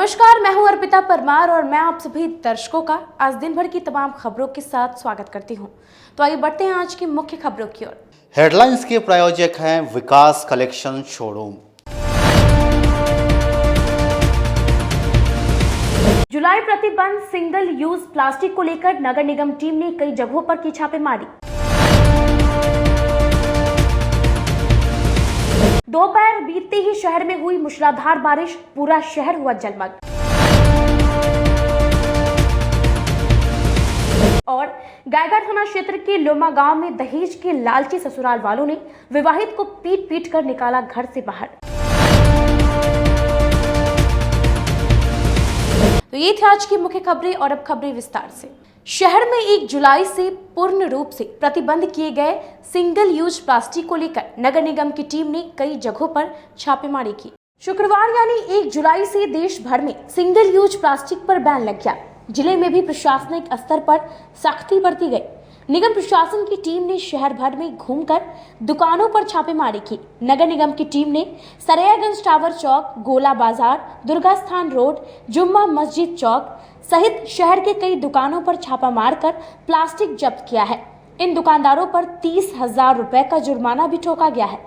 नमस्कार, मैं हूं अर्पिता परमार और मैं आप सभी दर्शकों का आज दिन भर की तमाम खबरों के साथ स्वागत करती हूं। तो आइए बढ़ते हैं आज की मुख्य खबरों की ओर। हेडलाइंस के प्रायोजक हैं विकास कलेक्शन शोरूम। जुलाई प्रतिबंध सिंगल यूज प्लास्टिक को लेकर नगर निगम टीम ने कई जगहों पर की छापेमारी। दोपहर बीतते ही शहर में हुई मूसलाधार बारिश, पूरा शहर हुआ जलमग्न। और गायघाट थाना क्षेत्र के लोमा गांव में दहेज के लालची ससुराल वालों ने विवाहित को पीट पीट कर निकाला घर से बाहर। तो ये थी आज की मुख्य खबरें और अब खबरें विस्तार से। शहर में 1 जुलाई से पूर्ण रूप से प्रतिबंध किए गए सिंगल यूज प्लास्टिक को लेकर नगर निगम की टीम ने कई जगहों पर छापेमारी की। शुक्रवार यानी 1 जुलाई से देश भर में सिंगल यूज प्लास्टिक पर बैन लग गया। जिले में भी प्रशासनिक स्तर पर सख्ती बरती गई। निगम प्रशासन की टीम ने शहर भर में घूमकर दुकानों पर छापेमारी की। नगर निगम की टीम ने सरैयागंज टावर चौक, गोला बाजार, दुर्गा स्थान रोड, जुम्मा मस्जिद चौक सहित शहर के कई दुकानों पर छापा मारकर प्लास्टिक जब्त किया है। इन दुकानदारों पर 30,000 रुपए का जुर्माना भी ठोका गया है।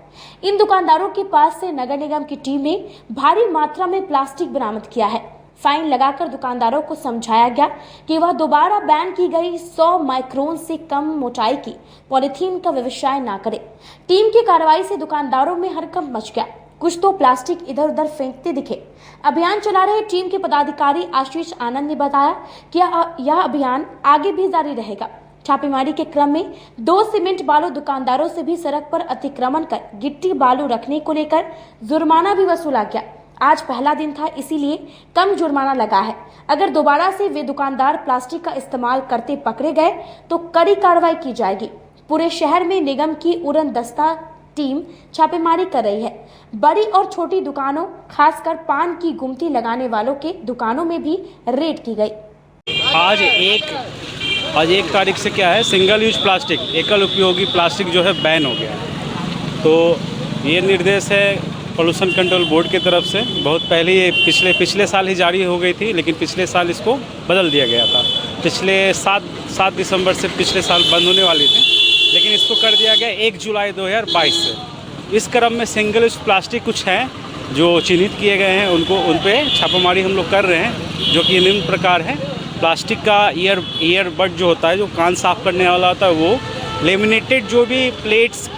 इन दुकानदारों के पास से नगर निगम की टीम ने भारी मात्रा में प्लास्टिक बरामद किया है। फाइन लगाकर दुकानदारों को समझाया गया कि वह दोबारा बैन की गई 100 माइक्रोन से कम मोटाई की पॉलिथीन का व्यवसाय न करे। टीम की कार्रवाई से दुकानदारों में हड़कंप मच गया। कुछ तो प्लास्टिक इधर उधर फेंकते दिखे। अभियान चला रहे टीम के पदाधिकारी आशीष आनंद ने बताया कि यह अभियान आगे भी जारी रहेगा। छापेमारी के क्रम में 2 सीमेंट बालू दुकानदारों से भी सड़क पर अतिक्रमण कर गिट्टी बालू रखने को लेकर जुर्माना भी वसूला गया। आज पहला दिन था, इसीलिए कम जुर्माना लगा है। अगर दोबारा से वे दुकानदार प्लास्टिक का इस्तेमाल करते पकड़े गए तो कड़ी कार्रवाई की जाएगी। पूरे शहर में निगम की उड़न दस्ता टीम छापेमारी कर रही है। बड़ी और छोटी दुकानों, खासकर पान की गुमटी लगाने वालों के दुकानों में भी रेड की गई। आज एक तारीख से क्या है, सिंगल यूज प्लास्टिक, एकल उपयोगी प्लास्टिक जो है बैन हो गया। तो ये निर्देश है पोल्यूशन कंट्रोल बोर्ड की तरफ से। बहुत पहले ये पिछले साल ही जारी हो गई थी, लेकिन पिछले साल इसको बदल दिया गया था। पिछले 7 दिसंबर से पिछले साल बंद होने वाली थी, लेकिन इसको कर दिया गया 1 जुलाई 2022 से। इस क्रम में सिंगल यूज प्लास्टिक कुछ हैं जो चिन्हित किए गए हैं, उन पे छापामारी हम लोग कर रहे हैं, जो कि निम्न प्रकार है। प्लास्टिक का ईयरबड जो होता है, जो कान साफ करने वाला होता है, वो लेमिनेटेड जो भी प्लेट्स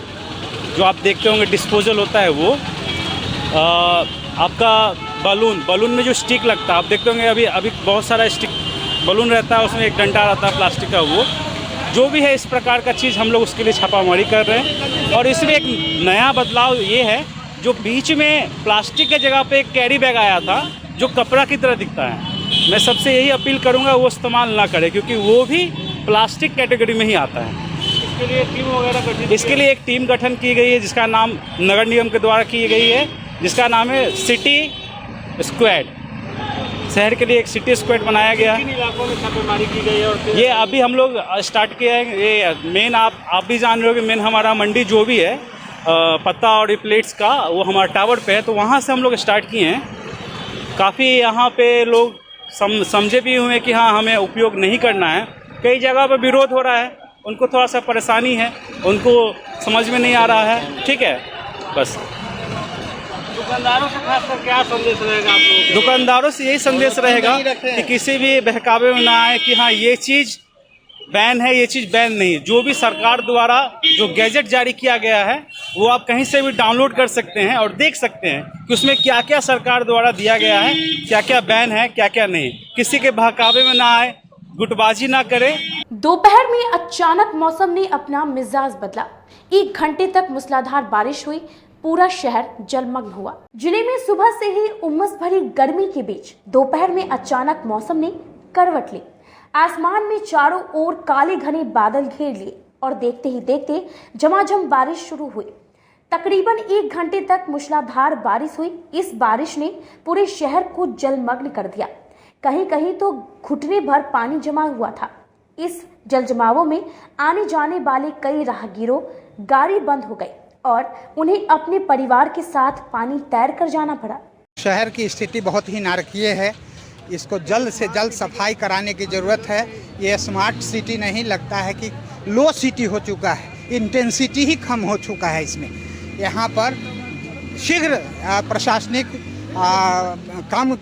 जो आप देखते होंगे डिस्पोजल होता है, वो आपका बलून में जो स्टिक लगता है, आप देखते होंगे अभी बहुत सारा स्टिक बलून रहता है, उसमें एक डंडा रहता है प्लास्टिक का, वो जो भी है इस प्रकार का चीज़ हम लोग उसके लिए छापामारी कर रहे हैं। और इसमें एक नया बदलाव ये है, जो बीच में प्लास्टिक के जगह पे एक कैरी बैग आया था जो कपड़ा की तरह दिखता है, मैं सबसे यही अपील करूँगा वो इस्तेमाल ना करें, क्योंकि वो भी प्लास्टिक कैटेगरी में ही आता है। इसके लिए एक टीम गठन की गई है, जिसका नाम नगर निगम के द्वारा की गई है, जिसका नाम है सिटी स्क्वाड। शहर के लिए एक सिटी स्क्वाड बनाया गया। किन इलाकों में छापेमारी की गई है? और ये अभी हम लोग स्टार्ट किया है। ये मेन आप भी जान रहे हो कि मेन हमारा मंडी जो भी है पत्ता और प्लेट्स का, वो हमारा टावर पे है, तो वहाँ से हम लोग स्टार्ट किए हैं। काफ़ी यहाँ पे लोग समझे भी हुए कि हाँ, हमें उपयोग नहीं करना है। कई जगह पर विरोध हो रहा है, उनको थोड़ा सा परेशानी है, उनको समझ में नहीं आ रहा है। ठीक है, बस दुकानदारों से खासकर क्या संदेश रहेगा आप लोगों? दुकानदारों से यही संदेश रहेगा कि किसी भी बहकावे में ना आए कि हाँ ये चीज़ बैन है, ये चीज़ बैन नहीं। जो भी सरकार द्वारा जो गैजेट जारी किया गया है, वो आप कहीं से भी डाउनलोड कर सकते हैं और देख सकते हैं कि उसमें क्या क्या सरकार द्वारा दिया गया है, क्या क्या बैन है, क्या क्या नहीं। किसी के बहकावे में ना आए, गुटबाजी ना करें। दोपहर में अचानक मौसम ने अपना मिजाज बदला। 1 घंटे तक मूसलाधार बारिश हुई, पूरा शहर जलमग्न हुआ। जिले में सुबह से ही उमस भरी गर्मी के बीच दोपहर में अचानक मौसम ने करवट ली। आसमान में चारों ओर काले घने बादल घेर लिए और देखते ही देखते झमाझम बारिश शुरू हुई। तकरीबन 1 घंटे तक मूसलाधार बारिश हुई। इस बारिश ने पूरे शहर को जलमग्न कर दिया। कहीं कहीं तो घुटने भर पानी जमा हुआ था। इस जलजमावों में आने जाने वाले कई राहगीरों गाड़ी बंद हो गई और उन्हें अपने परिवार के साथ पानी तैर कर जाना पड़ा। शहर की स्थिति बहुत ही नारकीय है। इसको जल्द से जल्द सफाई कराने की ज़रूरत है। ये स्मार्ट सिटी नहीं लगता है कि लो सिटी हो चुका है, इंटेंसिटी ही कम हो चुका है इसमें। यहाँ पर शीघ्र प्रशासनिक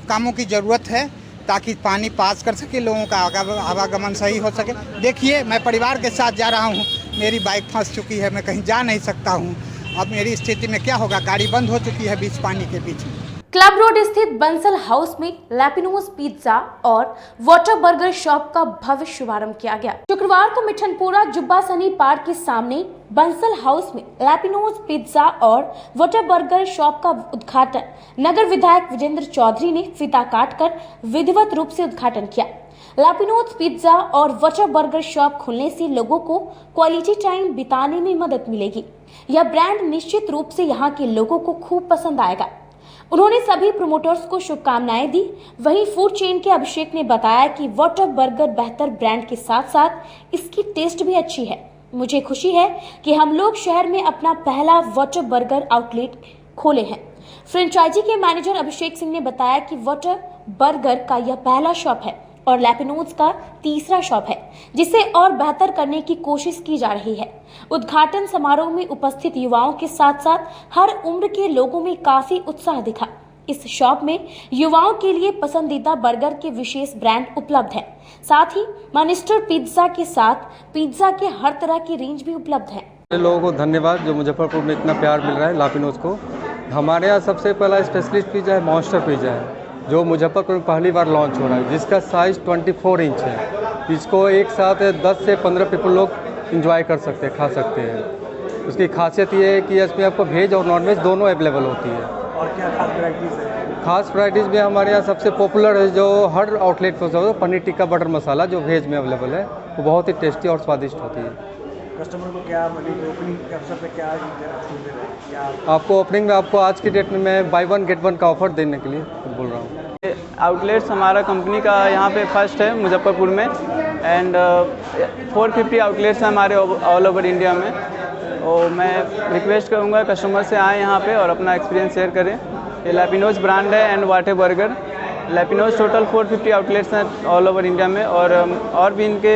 कामों की ज़रूरत है ताकि पानी पास कर सके, लोगों का आवागमन सही हो सके। देखिए मैं परिवार के साथ जा रहा हूँ, मेरी बाइक फंस चुकी है, मैं कहीं जा नहीं सकता हूँ। अब मेरी स्थिति में क्या होगा, गाड़ी बंद हो चुकी है बीच पानी के बीच में। क्लब रोड स्थित बंसल हाउस में लैपिनोज पिज्जा और वाटर बर्गर शॉप का भव्य शुभारंभ किया गया। शुक्रवार को मिठनपुरा जुब्बा सनी पार्क के सामने बंसल हाउस में लैपिनोज पिज्जा और वाटर बर्गर शॉप का उद्घाटन नगर विधायक विजेंद्र चौधरी ने फीता काटकर विधिवत रूप से उद्घाटन किया। लैपिनोज पिज्जा और वाटर बर्गर शॉप खुलने से लोगों को क्वालिटी टाइम बिताने में मदद मिलेगी। यह ब्रांड निश्चित रूप से यहाँ के लोगों को खूब पसंद आएगा। उन्होंने सभी प्रमोटर्स को शुभकामनाएं दी। वहीं फूड चेन के अभिषेक ने बताया कि वाटर बर्गर बेहतर ब्रांड के साथ साथ इसकी टेस्ट भी अच्छी है। मुझे खुशी है कि हम लोग शहर में अपना पहला वाटर बर्गर आउटलेट खोले हैं। फ्रेंचाइजी के मैनेजर अभिषेक सिंह ने बताया कि वाटर बर्गर का यह पहला शॉप है और लैपिनोज का तीसरा शॉप है, जिसे और बेहतर करने की कोशिश की जा रही है। उद्घाटन समारोह में उपस्थित युवाओं के साथ साथ हर उम्र के लोगों में काफी उत्साह दिखा। इस शॉप में युवाओं के लिए पसंदीदा बर्गर के विशेष ब्रांड उपलब्ध हैं। साथ ही मानिस्टर पिज्जा के साथ पिज्जा के हर तरह की रेंज भी उपलब्ध है। लोगों को धन्यवाद जो मुजफ्फरपुर में इतना प्यार मिल रहा है लैपिनोज को। हमारे यहाँ सबसे पहला स्पेशलिस्ट पिज्जा है, मॉन्स्टर पिज्जा है, जो मुजफ्फरपुर में पहली बार लॉन्च हो रहा है, जिसका साइज़ 24 इंच है। इसको एक साथ 10 से 15 पीपल लोग इंजॉय कर सकते हैं, खा सकते हैं। उसकी खासियत ये है कि इसमें आपको वेज और नॉन वेज दोनों अवेलेबल होती है। और क्या खास वैराइटीज़ है? खास वैराइटीज़ में हमारे यहाँ सबसे पॉपुलर है जो हर आउटलेट पर पनीर टिक्का बटर मसाला जो वेज में अवेलेबल है, वो बहुत ही टेस्टी और स्वादिष्ट होती है। कस्टमर को क्या ओपनिंग के अवसर पे क्या छूट दे रहे हैं? क्या आपको ओपनिंग में आपको आज की डेट में मैं बाय 1 गेट 1 का ऑफर देने के लिए बोल रहा हूँ। आउटलेट्स हमारा कंपनी का यहाँ पे फर्स्ट है मुजफ्फरपुर में एंड 450 आउटलेट्स हैं हमारे ऑल ओवर इंडिया में। और मैं रिक्वेस्ट करूँगा कस्टमर से आएँ यहाँ पे और अपना एक्सपीरियंस शेयर करें। ये लैपिनोज ब्रांड है and water burger. La Pino'z total 450 outlets हैं ऑल ओवर इंडिया में और भी इनके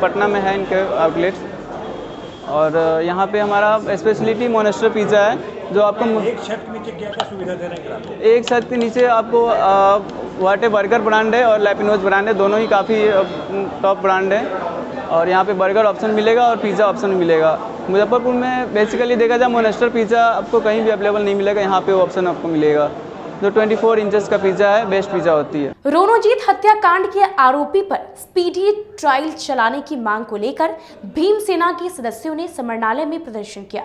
पटना में है इनके आउटलेट्स। और यहाँ पे हमारा स्पेशलिटी मॉन्स्टर पिज़्ज़ा है जो आपको एक छत के नीचे क्या क्या सुविधा दे रहे हैं? एक छत के नीचे आपको वाटर बर्गर ब्रांड है और लैपिनोज ब्रांड है, दोनों ही काफ़ी टॉप ब्रांड है। और यहाँ पे बर्गर ऑप्शन मिलेगा और पिज़्ज़ा ऑप्शन मिलेगा। मुजफ्फरपुर में बेसिकली देखा जाए मॉन्स्टर पिज़्ज़ा आपको कहीं भी अवेलेबल नहीं मिलेगा, यहाँ पे वो ऑप्शन आपको मिलेगा। जो 24 इंचेस का पिज़्ज़ा है, बेस्ट पिज़्ज़ा होती है। रोनोजीत हत्याकांड के आरोपी पर स्पीडी ट्रायल चलाने की मांग को लेकर भीम सेना के सदस्यों ने समरनालय में प्रदर्शन किया।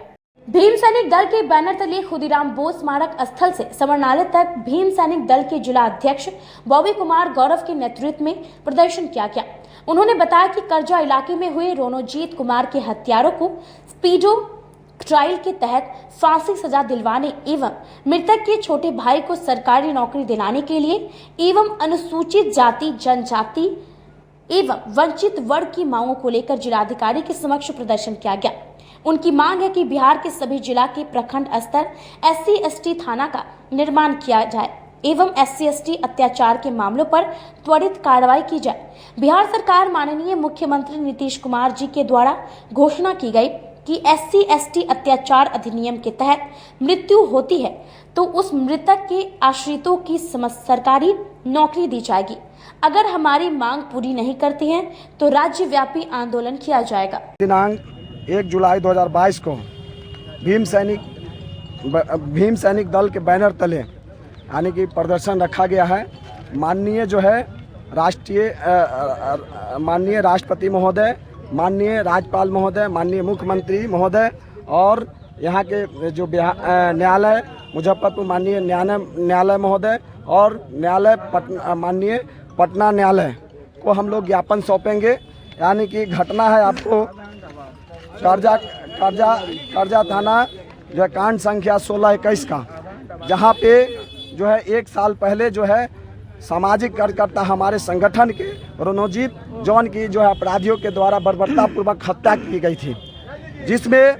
भीम सैनिक दल के बैनर तले खुदीराम बोस स्मारक स्थल से समरनालय तक भीम सैनिक दल के जिला अध्यक्ष बॉबी कुमार गौरव के नेतृत्व में प्रदर्शन किया गया। उन्होंने बताया कि करजा इलाके में हुए रोनोजीत कुमार के हत्यारों को स्पीडो ट्रायल के तहत फांसी सजा दिलवाने एवं मृतक के छोटे भाई को सरकारी नौकरी दिलाने के लिए एवं अनुसूचित जाति जनजाति एवं वंचित वर्ग की मांगों को लेकर जिलाधिकारी के समक्ष प्रदर्शन किया गया। उनकी मांग है कि बिहार के सभी जिला के प्रखंड स्तर SC/ST थाना का निर्माण किया जाए एवं SC/ST अत्याचार के मामलों पर त्वरित कार्रवाई की जाए। बिहार सरकार माननीय मुख्यमंत्री नीतीश कुमार जी के द्वारा घोषणा की गई कि SC/ST अत्याचार अधिनियम के तहत मृत्यु होती है तो उस मृतक के आश्रितों की सरकारी नौकरी दी जाएगी। अगर हमारी मांग पूरी नहीं करती है तो राज्यव्यापी आंदोलन किया जाएगा। दिनांक 1 जुलाई 2022 को भीम सैनिक दल के बैनर तले यानी कि प्रदर्शन रखा गया है। माननीय राष्ट्रपति महोदय, माननीय राज्यपाल महोदय, माननीय मुख्यमंत्री महोदय और यहाँ के जो न्यायालय मुजफ्फरपुर माननीय न्यायालय महोदय और माननीय पटना न्यायालय को हम लोग ज्ञापन सौंपेंगे। यानी कि घटना है आपको करजा थाना जो है कांड संख्या 1621 का, जहाँ पे जो है 1 साल पहले जो है सामाजिक कार्यकर्ता हमारे संगठन के रोनोजीत जॉन की जो है अपराधियों के द्वारा बर्बरतापूर्वक हत्या की गई थी, जिसमें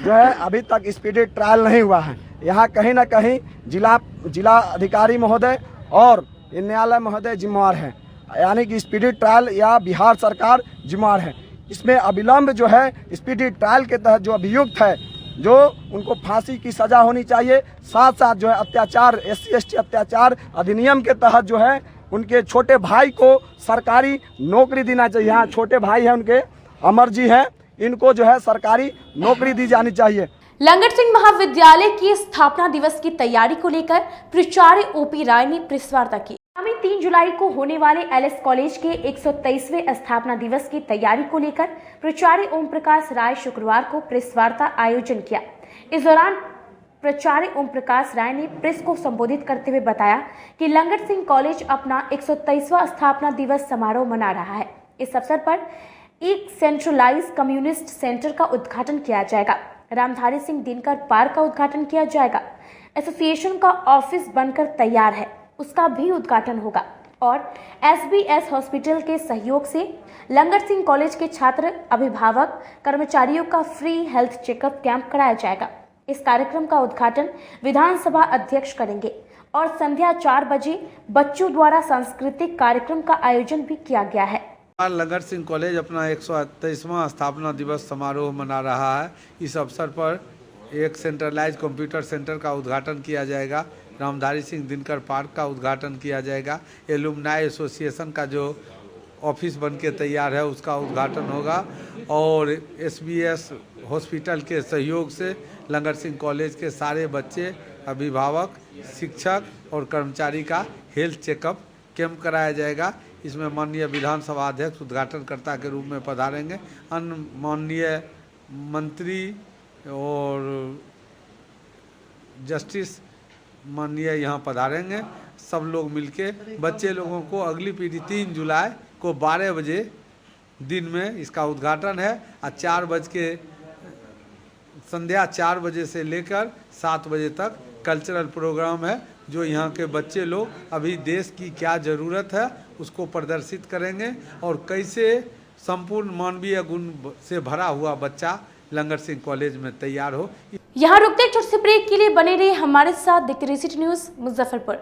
जो है अभी तक स्पीडी ट्रायल नहीं हुआ है। यहाँ कहीं ना कहीं जिला अधिकारी महोदय और ये न्यायालय महोदय जिम्मेवार हैं, यानी कि स्पीडी ट्रायल या बिहार सरकार जिम्मेवार है। इसमें अविलंब जो है स्पीडी ट्रायल के तहत जो अभियुक्त है जो उनको फांसी की सज़ा होनी चाहिए, साथ साथ जो है अत्याचार SC ST अत्याचार अधिनियम के तहत जो है उनके छोटे भाई को सरकारी नौकरी देना चाहिए। यहाँ छोटे भाई हैं उनके अमर जी हैं, इनको जो है सरकारी नौकरी दी जानी चाहिए। लंगर सिंह महाविद्यालय की स्थापना दिवस की तैयारी को लेकर प्राचार्य OP राय ने प्रेस वार्ता की। आगामी 3 जुलाई को होने वाले LS कॉलेज के 123वें स्थापना दिवस की तैयारी को लेकर प्राचार्य ओम प्रकाश राय शुक्रवार को प्रेस वार्ता आयोजन किया। इस दौरान प्राचार्य ओम प्रकाश राय ने प्रेस को संबोधित करते हुए बताया कि लंगर सिंह कॉलेज अपना 123वां स्थापना दिवस समारोह मना रहा है। इस अवसर पर एक सेंट्रलाइज कम्युनिस्ट सेंटर का उद्घाटन किया जाएगा। रामधारी सिंह दिनकर पार्क का उद्घाटन किया जाएगा। एसोसिएशन का ऑफिस बनकर तैयार है, उसका भी उद्घाटन होगा और SBS हॉस्पिटल के सहयोग से लंगर सिंह कॉलेज के छात्र, अभिभावक, कर्मचारियों का फ्री हेल्थ चेकअप कैंप कराया जाएगा। इस कार्यक्रम का उद्घाटन विधानसभा अध्यक्ष करेंगे और संध्या 4 बजे बच्चों द्वारा सांस्कृतिक कार्यक्रम का आयोजन भी किया गया है। लंगर सिंह कॉलेज अपना 123वां स्थापना दिवस समारोह मना रहा है। इस अवसर पर एक सेंट्रलाइज कंप्यूटर सेंटर का उद्घाटन किया जाएगा, रामधारी सिंह दिनकर पार्क का उद्घाटन किया जाएगा, एलुमनाई एसोसिएशन का जो ऑफिस बन के तैयार है उसका उद्घाटन होगा और SBS हॉस्पिटल के सहयोग से लंगर सिंह कॉलेज के सारे बच्चे, अभिभावक, शिक्षक और कर्मचारी का हेल्थ चेकअप कैंप कराया जाएगा। इसमें माननीय विधानसभा अध्यक्ष उद्घाटनकर्ता के रूप में पधारेंगे, अन्य माननीय मंत्री और जस्टिस माननीय यहाँ पधारेंगे। सब लोग मिलके बच्चे लोगों को अगली पीढ़ी 3 जुलाई को 12 बजे दिन में इसका उद्घाटन है और संध्या 4 बजे से लेकर 7 बजे तक कल्चरल प्रोग्राम है जो यहाँ के बच्चे लोग अभी देश की क्या ज़रूरत है उसको प्रदर्शित करेंगे और कैसे संपूर्ण मानवीय गुण से भरा हुआ बच्चा लंगर सिंह कॉलेज में तैयार हो। यहाँ रुकते एक छोटे से ब्रेक के लिए बने रहे हमारे साथ। देखते रहिए सिटी न्यूज़ मुजफ्फरपुर।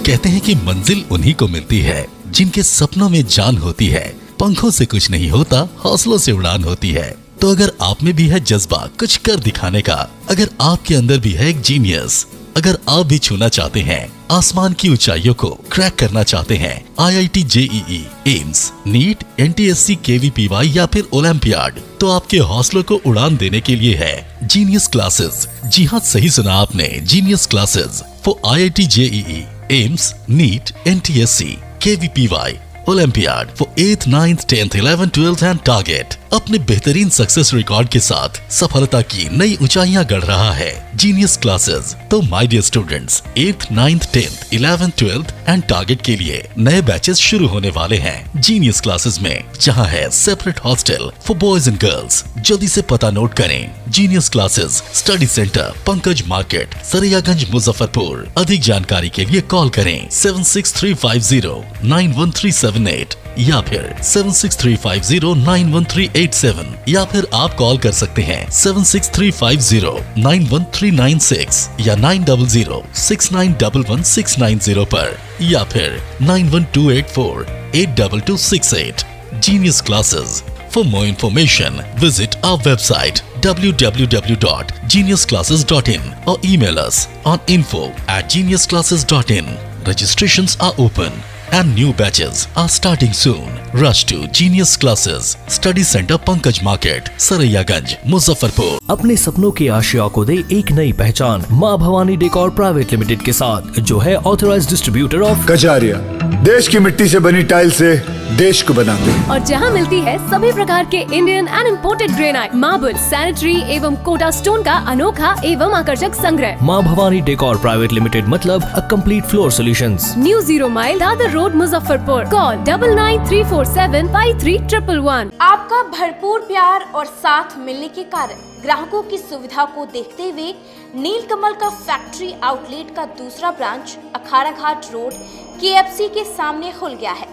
कहते हैं कि मंजिल उन्हीं को मिलती है जिनके सपनों में जान होती है। पंखों से कुछ नहीं होता, हौसलों से उड़ान होती है। तो अगर आप में भी है जज्बा कुछ कर दिखाने का, अगर आपके अंदर भी है एक जीनियस, अगर आप भी छूना चाहते हैं आसमान की ऊंचाइयों को, क्रैक करना चाहते हैं IIT JEE, AIIMS, NEET, NTSC, KVPY या फिर ओलंपियाड, तो आपके हौसलों को उड़ान देने के लिए है जीनियस क्लासेस। जी हाँ, सही सुना आपने, genius classes for IIT JEE, AIIMS, NEET, NTSC, KVPY, olympiad for 8th, 9th, 10th, 11th, 12th and target. अपने बेहतरीन सक्सेस रिकॉर्ड के साथ सफलता की नई ऊंचाइयां गढ़ रहा है जीनियस क्लासेस। तो my dear students, 8th, 9th, 10th, 11th, 12th and target के लिए नए बैचेस शुरू होने वाले हैं जीनियस क्लासेस में, जहां है separate hostel for boys and girls. जल्दी से पता नोट करें, genius classes, study centre, Pankaj market, Saraiyaganj, Muzaffarpur. अधिक जानकारी के लिए कॉल करें 7635091378 या फिर 7635091387 या फिर आप कॉल कर सकते हैं 7635091396 या 9006911690 पर या फिर 9128482268। Genius Classes. For more information, visit our website www.geniusclasses.in or email us on info@geniusclasses.in. Registrations are open and new batches are starting soon. Rush to Genius Classes, Study Center, Pankaj Market, Saraiyaganj, Muzaffarpur. अपने सपनों की आशिया को दे एक नई पहचान माँ Bhavani decor private limited के साथ, जो है ऑथराइज्ड डिस्ट्रीब्यूटर ऑफ कजारिया। देश की मिट्टी से बनी टाइल से देश को बनाते हैं और जहां मिलती है सभी प्रकार के Indian and imported granite, marble, sanitary एवं कोटा स्टोन का अनोखा एवं आकर्षक संग्रह। माँ भवानी डेकोर प्राइवेट लिमिटेड मतलब a complete floor solutions. New 0 mile Dadar road, Muzaffarpur. Call 9934753111। आपका भरपूर प्यार और साथ मिलने के कारण ग्राहकों की सुविधा को देखते हुए नीलकमल का फैक्ट्री आउटलेट का दूसरा ब्रांच अखाड़ा घाट रोड KFC के सामने खुल गया है,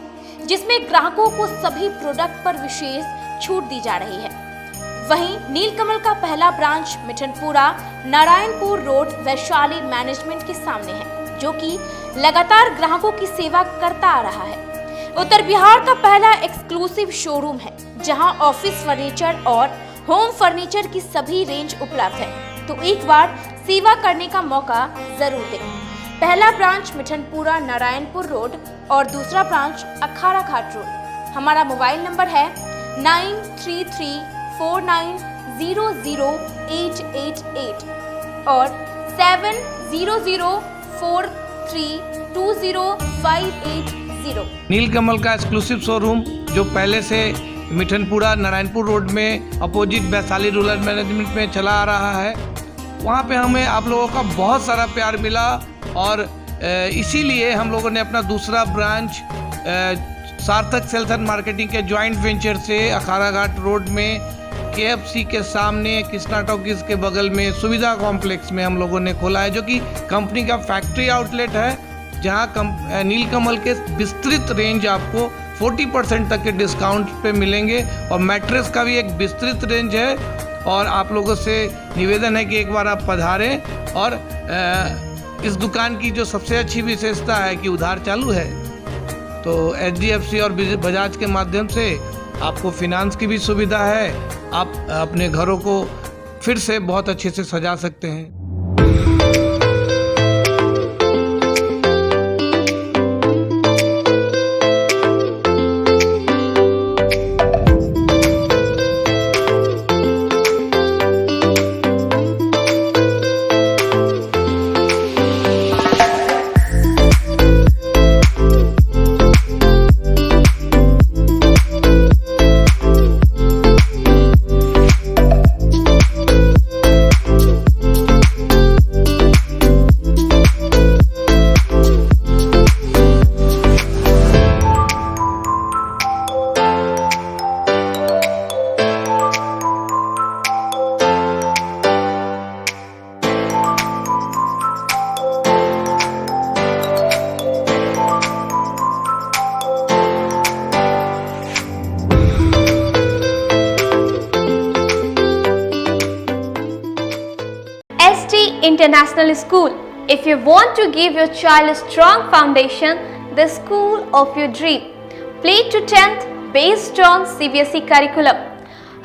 जिसमें ग्राहकों को सभी प्रोडक्ट पर विशेष छूट दी जा रही है। वहीं नीलकमल का पहला branch Mithanpura Narayanpur road Vaishali management के सामने है, जो कि लगातार ग्राहकों की सेवा करता आ रहा है। उत्तर बिहार का पहला एक्सक्लूसिव शोरूम है, जहां ऑफिस फर्नीचर और होम फर्नीचर की सभी रेंज उपलब्ध है, तो एक बार सेवा करने का मौका जरूर दें। पहला ब्रांच मिठनपुरा नारायणपुर रोड और दूसरा ब्रांच अखाड़ा घाट रोड। हमारा मोबाइल नंबर है 9334900888 और 7004320580। नीलकमल का एक्सक्लूसिव शोरूम जो पहले से मिठनपुरा नारायणपुर रोड में अपोजिट वैशाली रूरल मैनेजमेंट में चला आ रहा है, वहाँ पे हमें आप लोगों का बहुत सारा प्यार मिला और इसीलिए हम लोगों ने अपना दूसरा ब्रांच सार्थक सेल्स एंड मार्केटिंग के जॉइंट वेंचर से अखाड़ा घाट रोड में KFC के सामने कृष्णा टॉकीज के बगल में सुविधा कॉम्प्लेक्स में हम लोगों ने खोला है, जो कि कंपनी का फैक्ट्री आउटलेट है, जहां नीलकमल के विस्तृत रेंज आपको 40% तक के डिस्काउंट पे मिलेंगे और मैट्रेस का भी एक विस्तृत रेंज है। और आप लोगों से निवेदन है कि एक बार आप पधारें और इस दुकान की जो सबसे अच्छी विशेषता है कि उधार चालू है, तो HDFC और बजाज के माध्यम से आपको फिनांस की भी सुविधा है। आप अपने घरों को फिर से बहुत अच्छे से सजा सकते हैं। International School. If you want to give your child a strong foundation, the school of your dream. Play to 10th based on CBSE curriculum.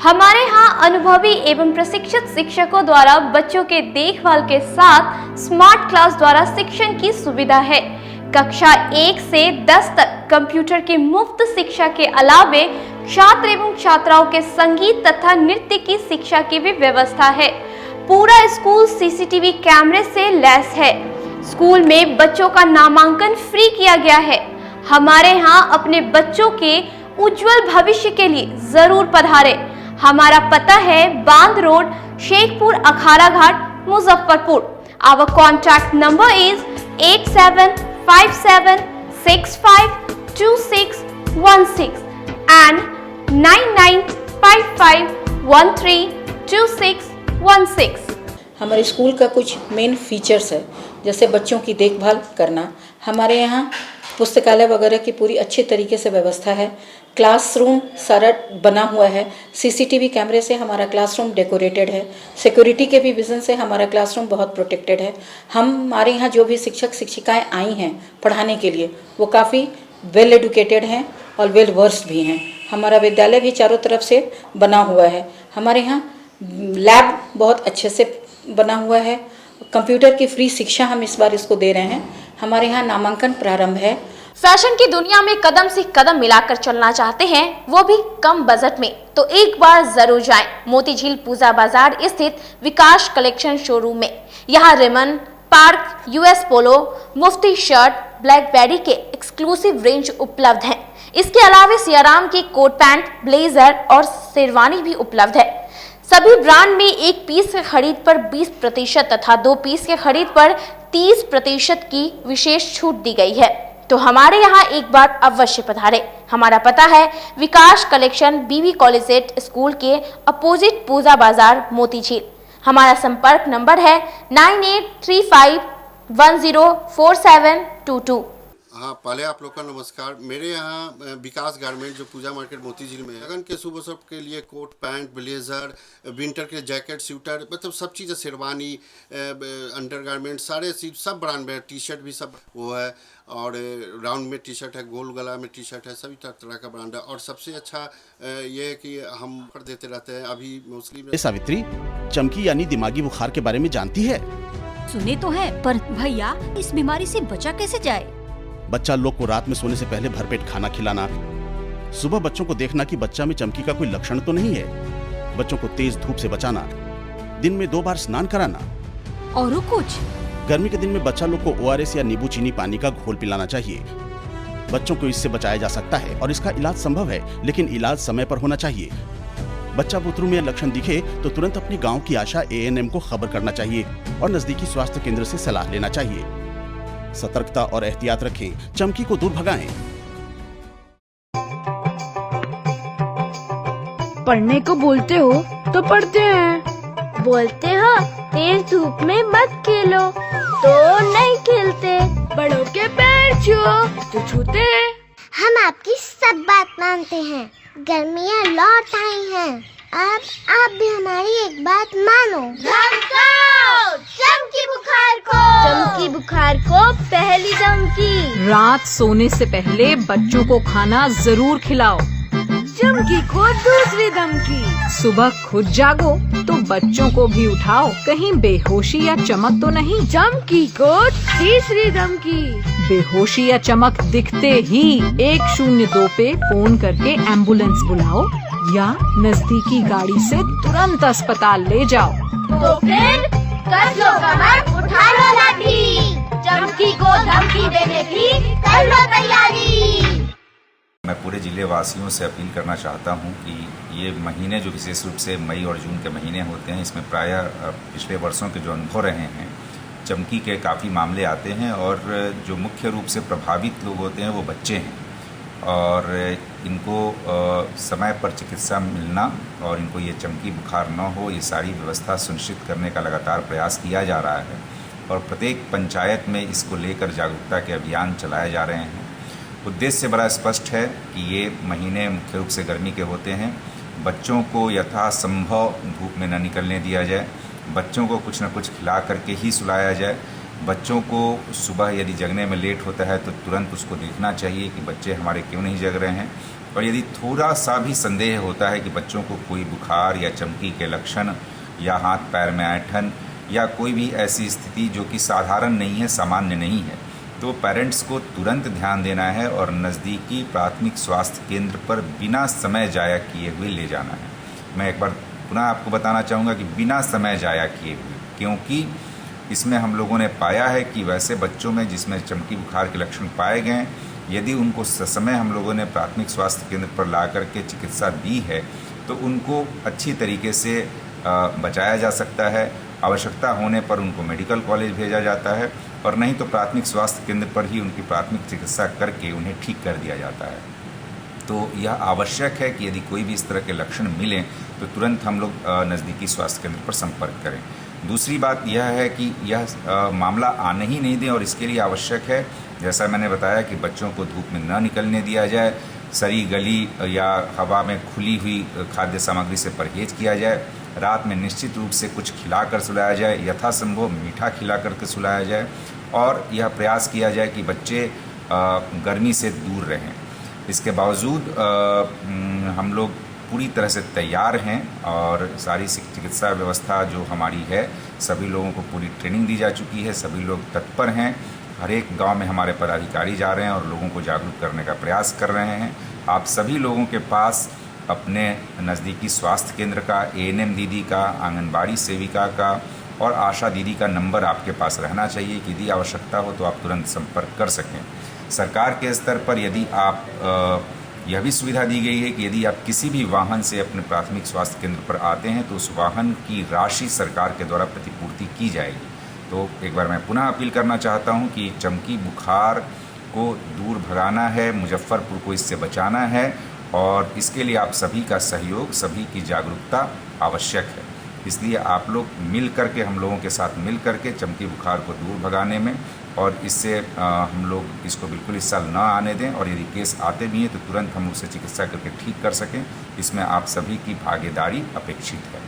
हमारे यहाँ अनुभवी एवं प्रशिक्षित शिक्षकों द्वारा बच्चों के देखभाल के साथ स्मार्ट क्लास द्वारा शिक्षण की सुविधा है। कक्षा 1 से 10 तक कंप्यूटर की मुफ्त शिक्षा के अलावे छात्र एवं छात्राओं के संगीत तथा नृत्य की शिक्षा की भी व्यवस्था है। पूरा स्कूल CCTV कैमरे से लैस है। स्कूल में बच्चों का नामांकन फ्री किया गया है। हमारे यहाँ अपने बच्चों के उज्जवल भविष्य के लिए जरूर पधारें। हमारा पता है बांध road, Shekhpur, Akhara Ghat, Muzaffarpur. Our contact number is 8757652616 and 9955132616। हमारे स्कूल का कुछ मेन फीचर्स है, जैसे बच्चों की देखभाल करना। हमारे यहाँ पुस्तकालय वगैरह की पूरी अच्छे तरीके से व्यवस्था है। क्लासरूम सारा बना हुआ है। CCTV कैमरे से हमारा क्लासरूम डेकोरेटेड है। सिक्योरिटी के भी विजन से हमारा क्लासरूम बहुत प्रोटेक्टेड है। हमारे यहाँ जो भी शिक्षक शिक्षिकाएँ आई हैं पढ़ाने के लिए, वो काफ़ी वेल एडुकेटेड हैं और वेल वर्स्ड भी हैं। हमारा विद्यालय भी चारों तरफ से बना हुआ है। हमारे यहाँ लैब बहुत अच्छे से बना हुआ है। कंप्यूटर की फ्री शिक्षा हम इस बार इसको दे रहे हैं। हमारे यहाँ नामांकन प्रारंभ है। फैशन की दुनिया में कदम से कदम मिलाकर चलना चाहते हैं, वो भी कम बजट में, तो एक बार जरूर जाएं मोती झील पूजा बाजार स्थित विकास कलेक्शन शोरूम में। यहाँ रेमन, पार्क, US पोलो, मुफ्ती शर्ट, ब्लैकबेरी के एक्सक्लूसिव रेंज उपलब्ध हैं। इसके अलावा सियाराम के कोट पैंट, ब्लेजर और शेरवानी भी उपलब्ध है। सभी ब्रांड में 1 पीस के खरीद पर 20% तथा 2 पीस के खरीद पर 30% की विशेष छूट दी गई है। तो हमारे यहाँ एक बार अवश्य पधारें। हमारा पता है विकास कलेक्शन BB कॉलेजिएट स्कूल के अपोजिट पूजा बाजार मोती झील। हमारा संपर्क नंबर है 9835104722। हाँ, पहले आप लोग का नमस्कार। मेरे यहाँ विकास गारमेंट जो पूजा मार्केट मोती झील में है, लगन के शुभ अवसर के लिए कोट पैंट ब्लेजर, विंटर के जैकेट स्वेटर, मतलब सब चीज़ें, शेरवानी, अंडर गारमेंट, सारे चीज सब ब्रांड में, टी शर्ट भी सब वो है, और राउंड में टी शर्ट है, गोल गला में टी शर्ट है, सभी तरह का ब्रांड है। और सबसे अच्छा ये है कि हम ऑफर देते रहते हैं। अभी मोस्टली सावित्री, चमकी यानी दिमागी बुखार के बारे में जानती है? सुने तो है, पर भैया इस बीमारी से बचा कैसे जाए? बच्चा लोग को रात में सोने से पहले भरपेट खाना खिलाना, सुबह बच्चों को देखना कि बच्चा में चमकी का कोई लक्षण तो नहीं है, बच्चों को तेज धूप से बचाना, दिन में 2 बार स्नान कराना, और कुछ? गर्मी के दिन में बच्चा लोग को ORS या नींबू चीनी पानी का घोल पिलाना चाहिए। बच्चों को इससे बचाया जा सकता है और इसका इलाज संभव है, लेकिन इलाज समय पर होना चाहिए। बच्चा बुतरू में लक्षण दिखे तो तुरंत अपने गांव की आशा ANM को खबर करना चाहिए और नजदीकी स्वास्थ्य केंद्र से सलाह लेना चाहिए। सतर्कता और एहतियात रखें, चमकी को दूर भगाएं। पढ़ने को बोलते हो तो पढ़ते हैं, बोलते हो तेज धूप में मत खेलो तो नहीं खेलते, बड़ों के पैर छुओ तो छूते हैं। हम आपकी सब बात मानते हैं, गर्मियाँ लौट आई हैं, अब आप भी हमारी एक बात मानो। चमकी बुखार को, चमकी बुखार को पहली धमकी। रात सोने से पहले बच्चों को खाना जरूर खिलाओ। चमकी को दूसरी धमकी। सुबह खुद जागो तो बच्चों को भी उठाओ, कहीं बेहोशी या चमक तो नहीं। चमकी को तीसरी धमकी। बेहोशी या चमक दिखते ही 102 पे फोन करके एम्बुलेंस बुलाओ या नजदीकी गाड़ी से तुरंत अस्पताल ले जाओ। तो फिर कर लो कमर, उठा लो लाठी, चमकी को धमकी देने की कर लो तैयारी। मैं पूरे जिले वासियों से अपील करना चाहता हूं कि ये महीने जो विशेष रूप से मई और जून के महीने होते हैं, इसमें प्रायः पिछले वर्षों के जो अनुभव रहे हैं, चमकी के काफ़ी मामले आते हैं और जो मुख्य रूप से प्रभावित लोग होते हैं वो बच्चे हैं और इनको समय पर चिकित्सा मिलना और इनको ये चमकी बुखार न हो, ये सारी व्यवस्था सुनिश्चित करने का लगातार प्रयास किया जा रहा है और प्रत्येक पंचायत में इसको लेकर जागरूकता के अभियान चलाए जा रहे हैं। उद्देश्य बड़ा स्पष्ट है कि ये महीने मुख्य रूप से गर्मी के होते हैं, बच्चों को यथासंभव धूप में न निकलने दिया जाए, बच्चों को कुछ न कुछ खिला करके ही सुलाया जाए। बच्चों को सुबह यदि जगने में लेट होता है तो तुरंत उसको देखना चाहिए कि बच्चे हमारे क्यों नहीं जग रहे हैं और यदि थोड़ा सा भी संदेह होता है कि बच्चों को कोई बुखार या चमकी के लक्षण या हाथ पैर में ऐंठन या कोई भी ऐसी स्थिति जो कि साधारण नहीं है, सामान्य नहीं है, तो पेरेंट्स को तुरंत ध्यान देना है और नज़दीकी प्राथमिक स्वास्थ्य केंद्र पर बिना समय जाया किए हुए ले जाना है। मैं एक बार पुनः आपको बताना चाहूँगा कि बिना समय जाया किए हुए, क्योंकि इसमें हम लोगों ने पाया है कि वैसे बच्चों में जिसमें चमकी बुखार के लक्षण पाए गए, यदि उनको ससमय हम लोगों ने प्राथमिक स्वास्थ्य केंद्र पर ला करके चिकित्सा दी है तो उनको अच्छी तरीके से बचाया जा सकता है। आवश्यकता होने पर उनको मेडिकल कॉलेज भेजा जाता है और नहीं तो प्राथमिक स्वास्थ्य केंद्र पर ही उनकी प्राथमिक चिकित्सा करके उन्हें ठीक कर दिया जाता है। तो यह आवश्यक है कि यदि कोई भी इस तरह के लक्षण मिलें तो तुरंत हम लोग नज़दीकी स्वास्थ्य केंद्र पर संपर्क करें। दूसरी बात यह है कि यह मामला आने ही नहीं दें और इसके लिए आवश्यक है, जैसा मैंने बताया, कि बच्चों को धूप में न निकलने दिया जाए, सड़ी गली या हवा में खुली हुई खाद्य सामग्री से परहेज किया जाए, रात में निश्चित रूप से कुछ खिलाकर सुलाया जाए, यथासंभव मीठा खिला करके सुलाया जाए और यह प्रयास किया जाए कि बच्चे गर्मी से दूर रहें। इसके बावजूद हम लोग पूरी तरह से तैयार हैं और सारी चिकित्सा व्यवस्था जो हमारी है, सभी लोगों को पूरी ट्रेनिंग दी जा चुकी है, सभी लोग तत्पर हैं। हर एक गांव में हमारे पदाधिकारी जा रहे हैं और लोगों को जागरूक करने का प्रयास कर रहे हैं। आप सभी लोगों के पास अपने नज़दीकी स्वास्थ्य केंद्र का, ANM दीदी का, आंगनबाड़ी सेविका का और आशा दीदी का नंबर आपके पास रहना चाहिए कि यदि आवश्यकता हो तो आप तुरंत संपर्क कर सकें। सरकार के स्तर पर यदि आप यह भी सुविधा दी गई है कि यदि आप किसी भी वाहन से अपने प्राथमिक स्वास्थ्य केंद्र पर आते हैं तो उस वाहन की राशि सरकार के द्वारा प्रतिपूर्ति की जाएगी। तो एक बार मैं पुनः अपील करना चाहता हूं कि चमकी बुखार को दूर भगाना है, मुजफ्फरपुर को इससे बचाना है और इसके लिए आप सभी का सहयोग, सभी की जागरूकता आवश्यक है। इसलिए आप लोग मिल करके, हम लोगों के साथ मिल करके चमकी बुखार को दूर भगाने में और इससे हम लोग इसको बिल्कुल इस साल ना आने दें, और यदि केस आते भी हैं तो तुरंत हम उसे चिकित्सा करके ठीक कर सकें। इसमें आप सभी की भागीदारी अपेक्षित है।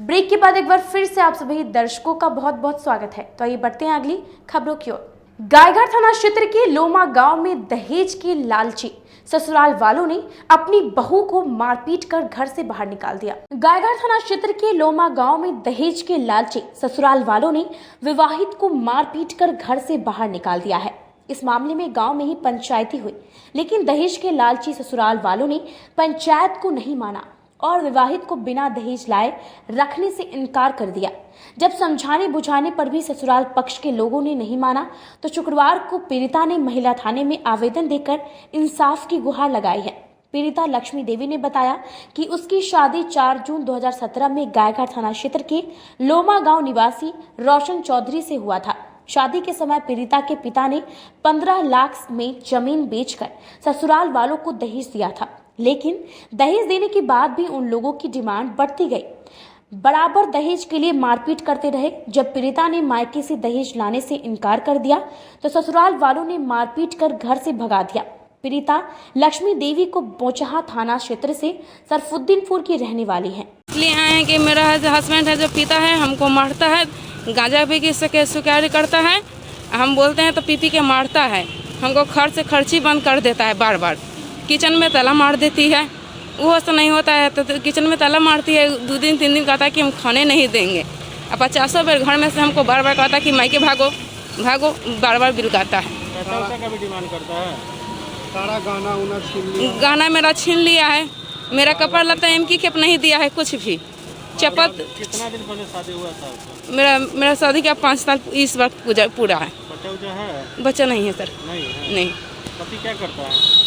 ब्रेक के बाद एक बार फिर से आप सभी दर्शकों का बहुत बहुत स्वागत है। तो आइए बढ़ते हैं अगली खबरों की ओर। गायघाट थाना क्षेत्र के लोमा गांव में दहेज के लालची ससुराल वालों ने अपनी बहू को मारपीट कर घर से बाहर निकाल दिया। गायघाट थाना क्षेत्र के लोमा गांव में दहेज के लालची ससुराल वालों ने विवाहित को मारपीट कर घर से बाहर निकाल दिया है। इस मामले में गांव में ही पंचायती हुई, लेकिन दहेज के लालची ससुराल वालों ने पंचायत को नहीं माना और विवाहित को बिना दहेज लाए रखने से इनकार कर दिया। जब समझाने बुझाने पर भी ससुराल पक्ष के लोगों ने नहीं माना तो शुक्रवार को पीड़िता ने महिला थाने में आवेदन देकर इंसाफ की गुहार लगाई है। पीड़िता लक्ष्मी देवी ने बताया कि उसकी शादी 4 जून 2017 में गायघाट थाना क्षेत्र के लोमा गांव निवासी रोशन चौधरी से हुआ था। शादी के समय पीड़िता के पिता ने 15 लाख में जमीन बेचकर ससुराल वालों को दहेज दिया था, लेकिन दहेज देने के बाद भी उन लोगों की डिमांड बढ़ती गई। बराबर दहेज के लिए मारपीट करते रहे। जब पीड़िता ने मायके से दहेज लाने से इनकार कर दिया तो ससुराल वालों ने मारपीट कर घर से भगा दिया। पीड़िता लक्ष्मी देवी को बोचहा थाना क्षेत्र से सरफुद्दीनपुर की रहने वाली है। इसलिए आए हैं कि मेरा हस्बैंड है जो पीता है, हमको मारता है, गांजा पी के शिकारी करता है। हम बोलते हैं तो पी के मारता है, हमको खर्च से खर्ची बंद कर देता है। बार बार किचन में ताला मार देती है। वो तो नहीं होता है तो किचन में ताला मारती है। 2 दिन 3 दिन कहता है कि हम खाने नहीं देंगे। अब 50 बार घर में से हमको बार बार कहता है कि मायके भागो भागो, बार बार बिलगाता है। पैसा का भी डिमांड करता है। सारा गहना मेरा छीन लिया है। मेरा कपड़ा लता एमकी केप नहीं दिया है, कुछ भी। चपत। कितना दिन पहले शादी हुआ था? मेरा शादी का 5 साल इस वक्त पूरा है। बच्चा नहीं है सर। नहीं। पति क्या करता है?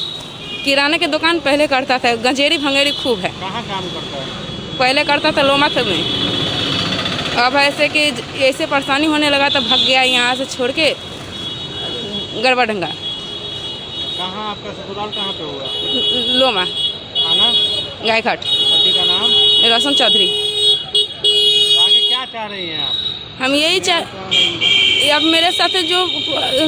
किराने की दुकान पहले करता था। गंजेरी भंगेरी खूब है। कहाँ काम करता है? पहले करता था लोमा में। अब ऐसे कि ऐसे परेशानी होने लगा तो भाग गया यहाँ से छोड़ के गरबा डंगा। कहाँ आपका ससुराल कहाँ पे हुआ? लोमा। थाना? गायघाट। पति का नाम? रोशन चौधरी। आगे क्या चाह रही हैं आप? हम यही अब मेरे साथ जो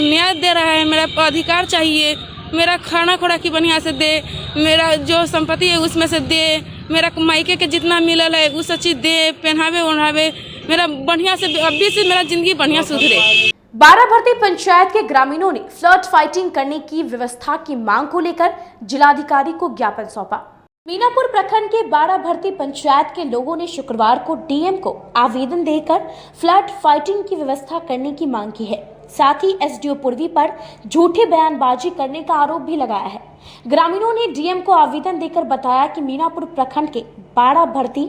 न्याय दे रहा है, मेरा अधिकार चाहिए। मेरा खाना खुराकी बढ़िया से दे, मेरा जो संपत्ति है उसमें से दे, मेरा मायके के जितना मिलल है वो सब चीज दे, पहनावे ओढ़ावे, मेरा बढ़िया से अभी से मेरा जिंदगी बढ़िया सुधरे। बाराभर्ती पंचायत के ग्रामीणों ने फ्लड फाइटिंग करने की व्यवस्था की मांग को लेकर जिलाधिकारी को ज्ञापन सौंपा। मीनापुर प्रखंड के बाराभर्ती पंचायत के लोगों ने शुक्रवार को डीएम को आवेदन देकर फ्लड फाइटिंग की व्यवस्था करने की मांग की है। साथ ही एसडीओ पूर्वी पर झूठी बयानबाजी करने का आरोप भी लगाया है। ग्रामीणों ने डीएम को आवेदन देकर बताया कि मीनापुर प्रखंड के बाराभर्ती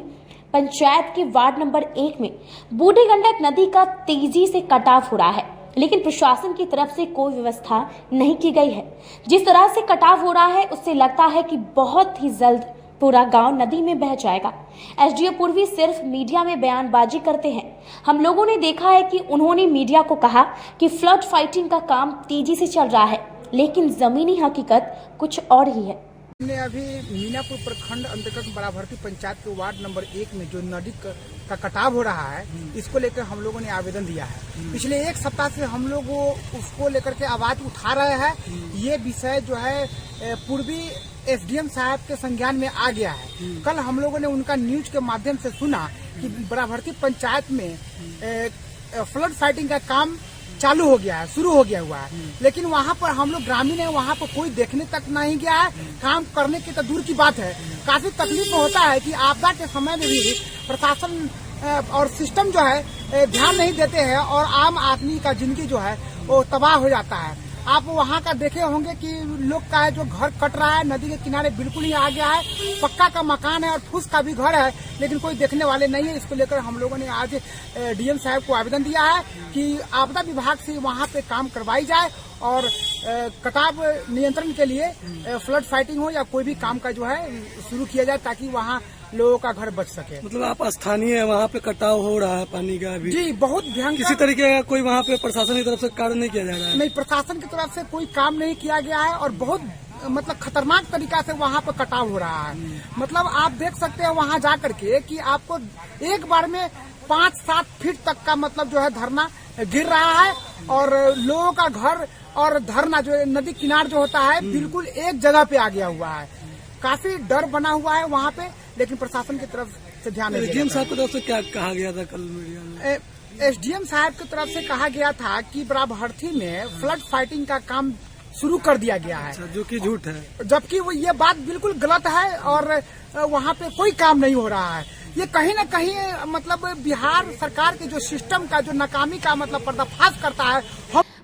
पंचायत के वार्ड नंबर 1 में बूढ़ी गंडक नदी का तेजी से कटाव हो रहा है, लेकिन प्रशासन की तरफ से कोई व्यवस्था नहीं की गई है। जिस तरह से कटाव हो रहा है उससे लगता है कि बहुत ही जल्द पूरा गांव नदी में बह जाएगा। एसडीओ पूर्वी सिर्फ मीडिया में बयानबाजी करते हैं। हम लोगों ने देखा है कि उन्होंने मीडिया को कहा कि फ्लड फाइटिंग का काम तेजी से चल रहा है, लेकिन जमीनी हकीकत कुछ और ही है। हमने अभी मीनापुर प्रखंड अंतर्गत बाराभर्ती पंचायत के वार्ड नंबर 1 में जो नदी का कटाव हो रहा है, इसको लेकर हम लोगों ने आवेदन दिया है। पिछले 1 सप्ताह से हम लोग उसको लेकर के आवाज उठा रहे हैं। ये विषय जो है पूर्वी एसडीएम साहब के संज्ञान में आ गया है। कल हम लोगों ने उनका न्यूज के माध्यम से सुना कि बाराभर्ती पंचायत में फ्लड फाइटिंग का काम चालू हो गया है, शुरू हो गया हुआ है, लेकिन वहाँ पर हम लोग ग्रामीण है, वहाँ पर कोई देखने तक नहीं गया है। काम करने की तो दूर की बात है, काफी तकलीफ होता है कि आपदा के समय में भी प्रशासन और सिस्टम जो है ध्यान नहीं देते हैं और आम आदमी का जिंदगी जो है वो तबाह हो जाता है। आप वहाँ का देखे होंगे कि लोग का है जो घर कट रहा है, नदी के किनारे बिल्कुल ही आ गया है, पक्का का मकान है और फूस का भी घर है, लेकिन कोई देखने वाले नहीं है। इसको लेकर हम लोगों ने आज डीएम साहब को आवेदन दिया है कि आपदा विभाग से वहाँ पे काम करवाई जाए और कटाव नियंत्रण के लिए फ्लड फाइटिंग हो या कोई भी काम का जो है शुरू किया जाए ताकि वहाँ लोगों का घर बच सके। मतलब आप स्थानीय है, वहाँ पे कटाव हो रहा है पानी का अभी? जी, बहुत ध्यान। किसी तरीके का कोई वहाँ पे प्रशासन की तरफ से कार्य नहीं किया जा रहा है? नहीं, प्रशासन की तरफ से कोई काम नहीं किया गया है और बहुत मतलब खतरनाक तरीका से वहाँ पर कटाव हो रहा है। मतलब आप देख सकते हैं वहाँ जा करके कि आपको एक बार में 5-7 फीट तक का मतलब जो है धरना गिर रहा है और लोगों का घर और धरना जो नदी किनार जो होता है बिल्कुल एक जगह पे आ गया हुआ है। काफी डर बना हुआ है वहाँ पे, लेकिन प्रशासन की तरफ से ध्यान नहीं दिया। एसडीएम साहब की तरफ से क्या कहा गया था कल मीडिया में? एसडीएम साहब की तरफ से कहा गया था कि बराभरती में फ्लड फाइटिंग का काम शुरू कर दिया गया है, जो कि झूठ है, जबकि वो ये बात बिल्कुल गलत है और वहाँ पे कोई काम नहीं हो रहा है। ये कहीं न कहीं मतलब बिहार सरकार के जो सिस्टम का जो नाकामी का मतलब पर्दाफाश करता है।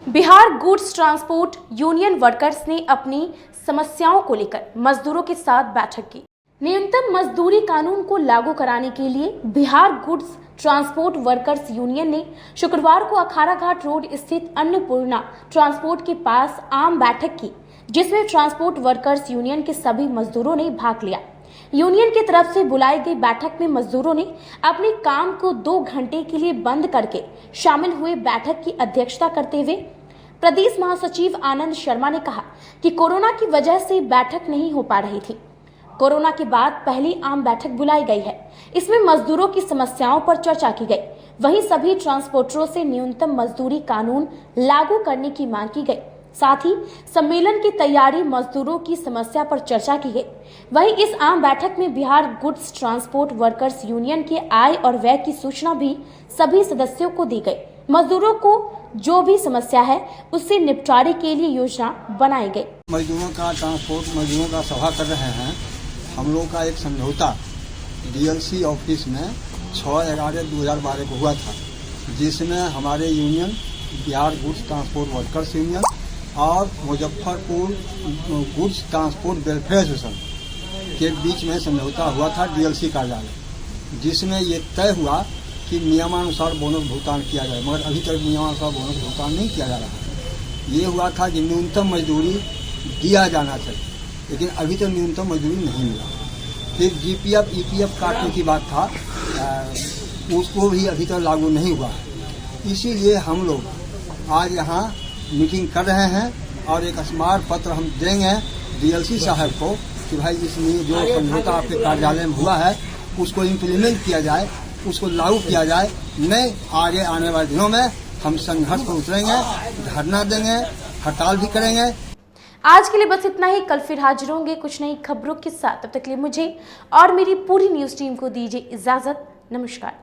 Bihar goods transport union workers ने अपनी समस्याओं को लेकर मजदूरों के साथ बैठक की। न्यूनतम मजदूरी कानून को लागू कराने के लिए Bihar goods transport workers union ने शुक्रवार को अखाड़ा घाट रोड स्थित अन्नपूर्णा ट्रांसपोर्ट के पास आम बैठक की, जिसमें ट्रांसपोर्ट वर्कर्स यूनियन के सभी मजदूरों ने भाग लिया। यूनियन की तरफ से बुलाई गई बैठक में मजदूरों ने अपने काम को 2 घंटे के लिए बंद करके शामिल हुए। बैठक की अध्यक्षता करते हुए प्रदेश महासचिव आनंद शर्मा ने कहा कि कोरोना की वजह से बैठक नहीं हो पा रही थी। कोरोना के बाद पहली आम बैठक बुलाई गई है। इसमें मजदूरों की समस्याओं पर चर्चा की गई। वहीं सभी ट्रांसपोर्टरों से न्यूनतम मजदूरी कानून लागू करने की मांग की गई। साथ ही सम्मेलन की तैयारी, मजदूरों की समस्या पर चर्चा की गई। वहीं इस आम बैठक में Bihar goods transport workers union के आय और व्यय की सूचना भी सभी सदस्यों को दी गई। मजदूरों को जो भी समस्या है उससे निपटारे के लिए योजना बनाई गई। मजदूरों का ट्रांसपोर्ट मजदूरों का सभा कर रहे हैं। हम लोग का एक समझौता डीएलसी ऑफिस में 6/11/2012 को हुआ था, जिसमें हमारे union Bihar goods transport workers union और Muzaffarpur goods transport welfare association के बीच में समझौता हुआ था डीएलसी कार्यालय, जिसमें ये तय हुआ कि नियमानुसार बोनस भुगतान किया जाए, मगर अभी तक नियमानुसार बोनस भुगतान नहीं किया जा रहा है। ये हुआ था कि न्यूनतम मजदूरी दिया जाना चाहिए, लेकिन अभी तक न्यूनतम मजदूरी नहीं मिला। फिर जीपीएफ ईपीएफ काटने की बात था, उसको भी अभी तक लागू नहीं हुआ है। इसीलिए हम लोग आज यहाँ मीटिंग कर रहे हैं और एक स्मारक पत्र हम देंगे डीएलसी साहब को कि भाई इसमें जो समझौता आपके कार्यालय में हुआ है उसको इम्प्लीमेंट किया जाए, उसको लागू किया जाए। नहीं आगे आने वाले दिनों में हम संघर्ष पर उतरेंगे, धरना देंगे, हड़ताल भी करेंगे। आज के लिए बस इतना ही। कल फिर हाजिर होंगे कुछ नई खबरों के साथ। तब तक के लिए मुझे और मेरी पूरी न्यूज टीम को दीजिए इजाजत। नमस्कार।